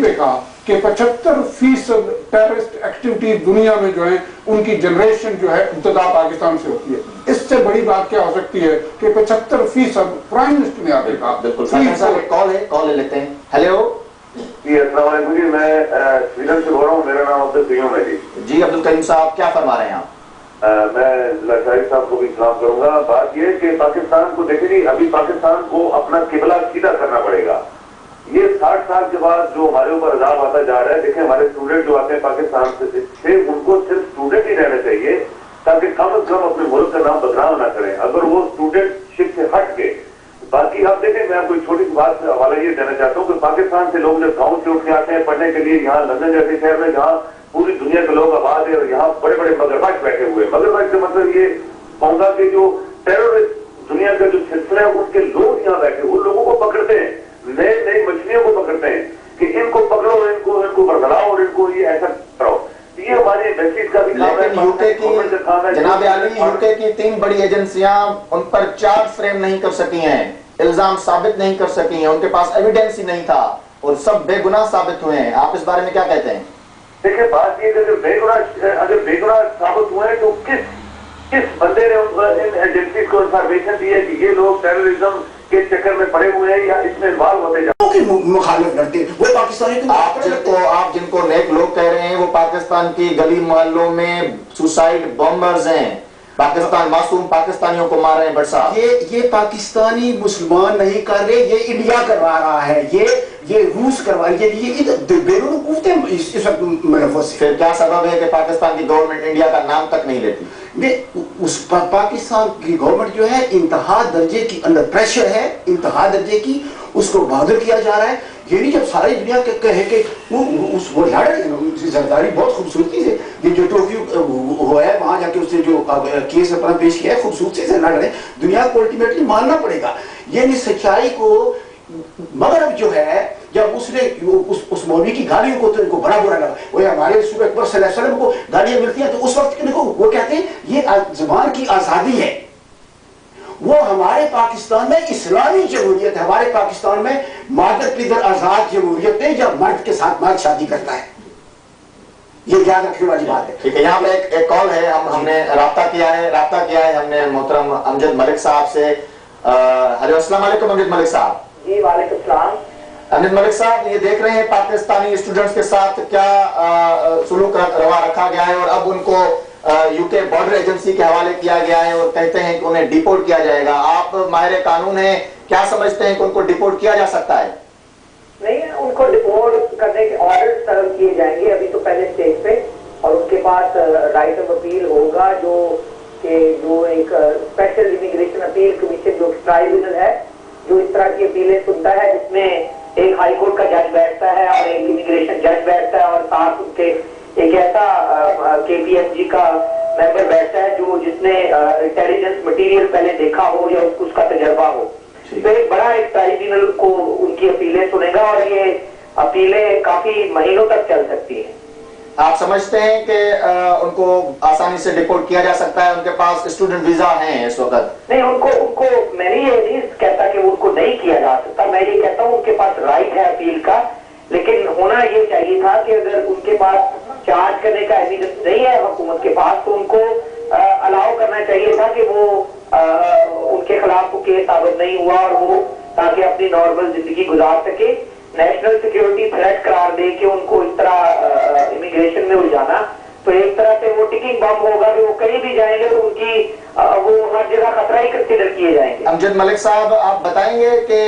भी देखा कि 75% टेररिस्ट एक्टिविटी दुनिया में जो है उनकी जनरेशन जो है इब्तदा पाकिस्तान से होती है। इससे बड़ी बात क्या हो सकती है कि 75% प्राइम मिनिस्टर ने आगे कहा। बिल्कुल कॉल ले लेते हैं। हेलो जी, अस्सलाम वालेकुम जी, मैं स्वीडन से बोल रहा हूँ, मेरा नाम अब्दुल करीम है जी। अब्दुल करीम साहब क्या फरमा रहे हैं आप? मैं लशारी साहब को भी सलाम करूंगा। बात यह कि पाकिस्तान को देखें जी, अभी पाकिस्तान को अपना किबला सीधा करना पड़ेगा। ये 60 साल के बाद जो हमारे ऊपर अजाब आता जा रहा है, देखें हमारे स्टूडेंट जो आते हैं पाकिस्तान से उनको सिर्फ स्टूडेंट ही रहना चाहिए ताकि कम से कम अपने मुल्क का नाम बदनाम ना करें। अगर वो स्टूडेंटशिप से हट के, बाकी आप देखें, मैं कोई छोटी सी बात से हवाला ये देना चाहता हूँ कि पाकिस्तान से लोग जब गाँव से उठ के आते हैं पढ़ने के लिए, यहाँ लंदन जैसे शहर में जहाँ पूरी दुनिया के लोग आबाद है और यहाँ बड़े बड़े मगरमच्छ बैठे हुए। मगरमच्छ का मतलब ये कहूंगा कि जो टेररिस्ट दुनिया का जो सिलसिला है उनके लोग यहाँ बैठे, उन लोगों को पकड़ते हैं, नए नई मछलियों को पकड़ते हैं कि इनको पकड़ो, इनको बरगलाओ और इनको ये ऐसा कराओ। ये हमारे एम्बेसीज का भी काम है, यूके की जनाब आली, यूके की 3 बड़ी एजेंसियां उन पर चार्ज फ्रेम नहीं कर सकी हैं, इल्जाम साबित नहीं कर सकी हैं, उनके पास एविडेंस ही नहीं था और सब बेगुनाह साबित हुए हैं। आप इस बारे में क्या कहते हैं? देखिए, बात ये अगर बेगुनाह साबित हुए हैं तो किस बंदे ने इन एजेंसीज को इंफॉर्मेशन दी है कि ये लोग टेररिज्म के चक्कर में पड़े हुए हैं या इसमें इन्वॉल्व होते जा मुखालिफ लड़ते हैं वो पाकिस्तानी। आप जिनको नेक लोग कह रहे हैं वो पाकिस्तान की गली मोहल्लों में सुसाइड बॉम्बर्स हैं, पाकिस्तान मासूम पाकिस्तानियों को मार रहे हैं। बरसा ये पाकिस्तानी मुसलमान नहीं कर रहे, ये इंडिया करवा रहा है, ये रूस करवा रही है, ये बेरून कूफते इस वक्त मुनफ़्फ़िस से। फिर क्या सबब है कि पाकिस्तान की गवर्नमेंट इंडिया का नाम तक नहीं लेती? उस पाकिस्तान की गवर्नमेंट जो है इंतहा दर्जे की अंडर प्रेशर है, इंतहा दर्जे की, उसको बहादुर किया जा रहा है। ये नहीं जब सारी दुनिया के कहे कि वो लड़ रहे हैं जरदारी बहुत खूबसूरती से, ये जो टोक्यो हुआ है वहां जाके उसने जो केस अपना पेश किया है खूबसूरती से लड़ रहे हैं। दुनिया को अल्टीमेटली मानना पड़ेगा ये सच्चाई को। मगर अब जो है जब उसने उस मौलवी की गालियों को तो इनको बड़ा बुरा लगा, वो हमारे रसूल अकबर सल्लल्लाहु अलैहि वसल्लम को गालियां मिलती हैं तो उस वक्त देखो वो कहते हैं ये ज़बान की आज़ादी है। वो हमारे पाकिस्तान में इस्लामी जमहूरियत है, हमारे पाकिस्तान में मादर पिदर आजाद जमहूरियत है जब मर्द के साथ मर्द शादी करता है। ये याद रखने वाली बात है। ठीक है, यहाँ पे एक कॉल है, हमने राब्ता किया है हमने मोहतरम अमजद मलिक साहब से। हेलो, अस्सलाम वालेकुम अमजद मलिक साहब। जी वालेकुम सलाम। अमजद मलिक साहब, ये देख रहे हैं पाकिस्तानी स्टूडेंट्स के साथ क्या सुलूक रवा रखा गया है और अब उनको यूके बॉर्डर एजेंसी के हवाले किया गया है और कहते हैं कि उन्हें डिपोर्ट किया जाएगा। आप माहिर कानून हैं, क्या समझते हैं कि उनको डिपोर्ट किया जा सकता है? नहीं, उनको डिपोर्ट करने के ऑर्डर सर्व किए जाएंगे अभी तो पहले स्टेज पे, और उनके पास राइट ऑफ अपील होगा जो एक स्पेशल इमिग्रेशन अपील कमीशन जो ट्राइब्यूनल है जो इस तरह की अपीलें सुनता है, जिसमें एक हाई कोर्ट का जज बैठता है और एक इमिग्रेशन जज बैठता है और साथ उनके एक ऐसा KPMG का मेंबर बैठता है जो जिसने इंटेलिजेंस मटेरियल पहले देखा हो या उसका तजर्बा हो। तो एक बड़ा एक ट्राइब्यूनल को उनकी अपीलें सुनेगा और ये अपीलें काफी महीनों तक चल सकती हैं। आप समझते हैं कि उनको आसानी से डिपोर्ट किया जा सकता है? उनके पास स्टूडेंट वीजा हैं इस वक्त? नहीं, उनको मैं ये नहीं कहता कि उनको नहीं किया जा सकता, मैं ये कहता हूँ उनके पास राइट है अपील का, लेकिन होना ये चाहिए था कि अगर उनके पास चार्ज करने का एविडेंस नहीं है हुकूमत के पास तो उनको अलाउ करना चाहिए था कि वो उनके खिलाफ केस साबित नहीं हुआ और वो ताकि अपनी नॉर्मल जिंदगी गुजार सके। नेशनल सिक्योरिटी थ्रेट करार दे के उनको इस तरह इमिग्रेशन में उलझाना तो एक तरह से वो टिकिंग बम होगा कि वो कहीं भी जाएंगे तो उनकी वो हर जगह खतरा ही कंसीडर किए जाएंगे। अमजद मलिक साहब, आप बताएंगे कि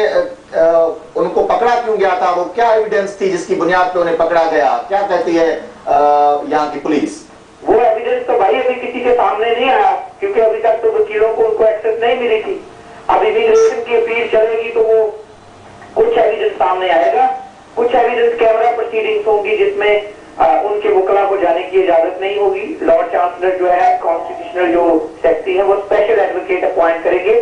उनको पकड़ा क्यों गया था, वो क्या एविडेंस थी जिसकी बुनियाद पे उन्हें पकड़ा गया? क्या कहती है यहाँ की पुलिस? वो एविडेंस तो भाई अभी किसी के सामने नहीं आया क्योंकि अभी तक तो वकीलों को उनको एक्सेस नहीं मिली थी। अब इमिग्रेशन की अपील चलेगी तो वो कुछ एविडेंस सामने आएगा, कुछ एविडेंस कैमरा प्रोसीडिंग्स होंगी जिसमें उनके वकला को जाने की इजाजत नहीं होगी। लॉर्ड चांसलर जो है कॉन्स्टिट्यूशनल जो सेक्रेटरी है वो स्पेशल एडवोकेट अपॉइंट करेंगे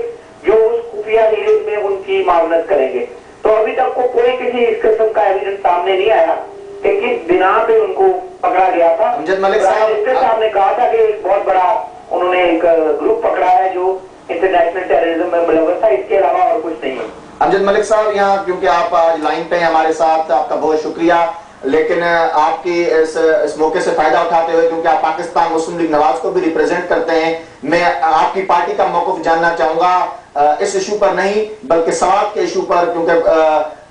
जो उस खुफिया हीरिंग में उनकी मामलत करेंगे। तो अभी तक को कोई किसी इस किस्म का एविडेंस सामने नहीं आया कि किस बिना पे उनको पकड़ा गया था। अमजद मलिक साहब ने कहा था कि एक बहुत बड़ा उन्होंने एक ग्रुप पकड़ा है जो इंटरनेशनल टेररिज्म में मुलव्वस था, इसके अलावा और कुछ नहीं है। امجد ملک صاحب یہاں کیونکہ آپ آج لائن پہ ہیں ہمارے ساتھ، آپ کا بہت شکریہ، لیکن آپ کی اس موقع سے فائدہ اٹھاتے ہوئے کیونکہ آپ پاکستان مسلم لیگ نواز کو بھی ریپرزینٹ کرتے ہیں، میں آپ کی پارٹی کا موقف جاننا چاہوں گا اس ایشو پر نہیں بلکہ سوات کے ایشو پر، کیونکہ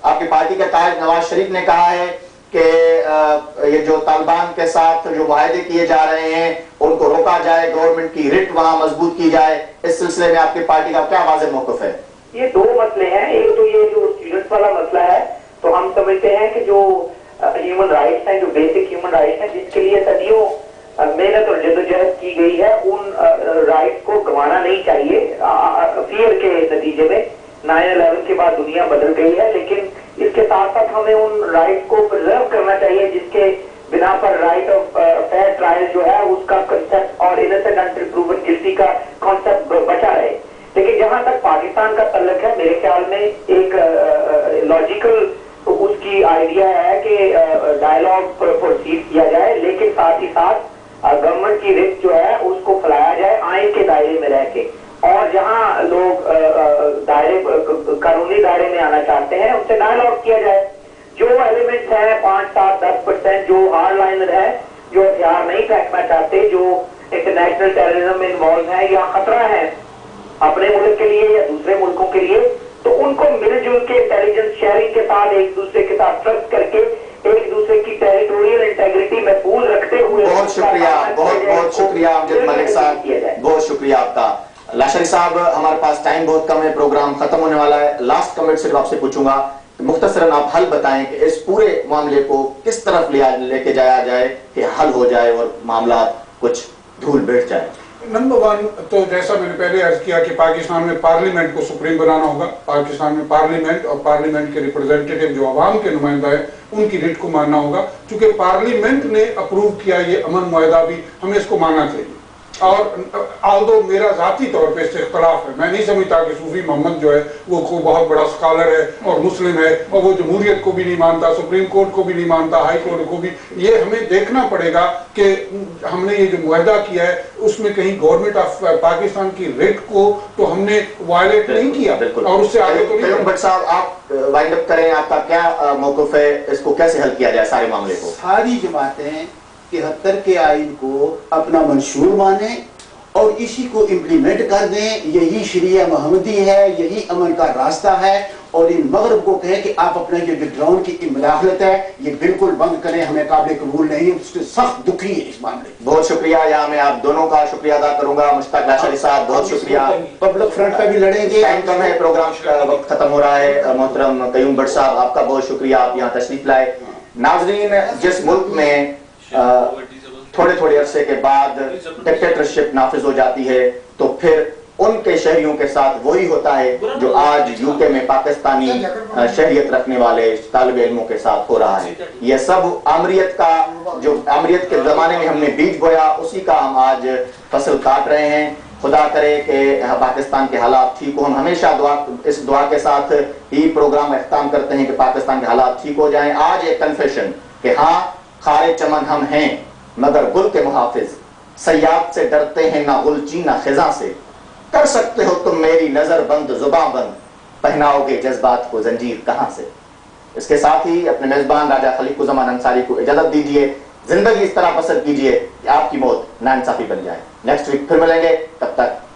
آپ کی پارٹی کے قائد نواز شریف نے کہا ہے کہ یہ جو طالبان کے ساتھ جو معاہدے کیے جا رہے ہیں ان کو روکا جائے، گورنمنٹ کی رٹ وہاں مضبوط کی جائے، اس سلسلے میں آپ کی پارٹی کا کیا واضح موقف ہے؟ یہ دو مسئلے ہیں، ایک تو یہ جو اسٹوڈنٹس والا مسئلہ ہے، تو ہم سمجھتے ہیں کہ جو ہیومن رائٹس ہیں، جو بیسک ہیومن رائٹس ہیں جس کے لیے صدیوں محنت اور جدوجہد کی گئی ہے، ان رائٹس کو گنوانا نہیں چاہیے فیئر کے نتیجے میں۔ 9/11 کے بعد دنیا بدل گئی ہے، لیکن اس کے ساتھ ساتھ ہمیں ان رائٹس کو پرزرو کرنا چاہیے جس کے بنا پر رائٹ آف فیئر ٹرائل جو ہے اس کا کنسپٹ اور انسنٹ انٹل پروون گلٹی کا کانسپٹ بچا رہے۔ لیکن جہاں تک پاکستان کا تعلق ہے، میرے خیال میں ایک لاجیکل اس کی آئیڈیا ہے کہ ڈائیلاگ پروسیڈ کیا جائے، لیکن ساتھ ہی ساتھ گورنمنٹ کی رٹ جو ہے اس کو پھیلایا جائے آئین کے دائرے میں رہ کے، اور جہاں لوگ قانونی دائرے میں آنا چاہتے ہیں ان سے ڈائیلاگ کیا جائے۔ جو ایلیمنٹس ہیں 5-7-10% جو ہارڈ لائنر ہے، جو ہتھیار نہیں پھینکنا چاہتے، جو انٹرنیشنل ٹیررزم میں انوالو ہیں یا خطرہ ہے اپنے ملک کے لیے یا دوسرے ملکوں کے لیے، تو ان کو مل جل کے انٹیلیجنس شیئرنگ کے ساتھ ایک دوسرے کے ساتھ ٹرسٹ کر کے ایک دوسرے کی ٹیریٹوریل انٹیگریٹی محفوظ رکھتے ہوئے بہت شکریہ، بہت شکریہ امجد ملک صاحب، بہت شکریہ آپ کا۔ لاشری صاحب ہمارے پاس ٹائم بہت کم ہے، پروگرام ختم ہونے والا ہے، لاسٹ کمنٹ صرف آپ سے پوچھوں گا، مختصراً آپ حل بتائیں کہ اس پورے معاملے کو کس طرف لے کے جایا جائے کہ حل ہو جائے اور معاملات کچھ دھول بیٹھ جائے۔ نمبر 1 تو جیسا میں نے پہلے عرض کیا کہ پاکستان میں پارلیمنٹ کو سپریم بنانا ہوگا، پاکستان میں پارلیمنٹ اور پارلیمنٹ کے ریپرزینٹیٹیو جو عوام کے نمائندہ ہیں ان کی ریٹ کو ماننا ہوگا، چونکہ پارلیمنٹ نے اپروو کیا یہ امن معاہدہ بھی، ہمیں اس کو ماننا چاہیے۔ اور آلدو میرا ذاتی طور پہ اس سے اختلاف ہے، میں نہیں سمجھتا کہ صوفی محمد جو ہے وہ بہت بڑا اسکالر ہے اور مسلم ہے اور وہ جمہوریت کو بھی نہیں مانتا، سپریم کورٹ کو بھی نہیں مانتا، ہائی کورٹ کو بھی۔ یہ ہمیں دیکھنا پڑے گا کہ ہم نے یہ جو معاہدہ کیا ہے اس میں کہیں گورنمنٹ آف پاکستان کی ریٹ کو تو ہم نے وائلیٹ نہیں کیا اور اس سے آگے تو نہیں۔ بٹ صاحب آپ وائنڈ اپ کریں، آپ کا کیا موقف ہے، اس کو کیسے حل کیا جائے سارے معاملے کو؟ ساری جماعتیں 73 کے آئین کو اپنا منشور مانیں اور اسی کو امپلیمنٹ کر دیں، یہی شریعہ محمدی ہے، یہی امن کا راستہ ہے، اور ان مغرب کو کہیں کہ آپ اپنا جو ڈرون کی مداخلت ہے یہ بالکل بند کریں، ہمیں قابل قبول نہیں، اس سے سخت دکھی ہے اس معاملے۔ بہت شکریہ، یہاں میں آپ دونوں کا شکریہ ادا کروں گا، مشتاق لاشری صاحب بہت شکریہ۔ پبلک فرنٹ کا بھی لڑیں گے، ٹائم کم ہے، پروگرام کا وقت ختم ہو رہا ہے۔ محترم قیوم بٹ صاحب آپ کا بہت شکریہ، آپ یہاں تشریف لائے۔ ناظرین، جس ملک میں تھوڑے تھوڑے عرصے کے بعد ڈکٹیٹرشپ نافذ ہو جاتی ہے تو پھر ان کے شہریوں کے ساتھ وہی ہوتا ہے جو آج یو کے میں پاکستانی شہریت رکھنے والے طالب علموں کے ساتھ ہو رہا ہے۔ یہ سب آمریت کا، جو آمریت کے زمانے میں ہم نے بیج بویا اسی کا ہم آج فصل کاٹ رہے ہیں۔ خدا کرے کہ پاکستان کے حالات ٹھیک ہو۔ ہم ہمیشہ اس دعا کے ساتھ ہی پروگرام اختتام کرتے ہیں کہ پاکستان کے حالات ٹھیک ہو جائیں۔ آج ایک کنفیشن کہ ہاں خارے چمن ہم ہیں مگر گل کے محافظ، صیاد سے ڈرتے ہیں نہ غلچی نہ خزاں سے، کر سکتے ہو تم میری نظر بند زباں بند، پہناؤ گے جذبات کو زنجیر کہاں سے۔ اس کے ساتھ ہی اپنے میزبان راجہ خلیق الزمان انصاری کو اجازت دیجیے، زندگی اس طرح بسر کیجیے کہ آپ کی موت ناانصافی بن جائے۔ نیکسٹ ویک پھر ملیں گے، تب تک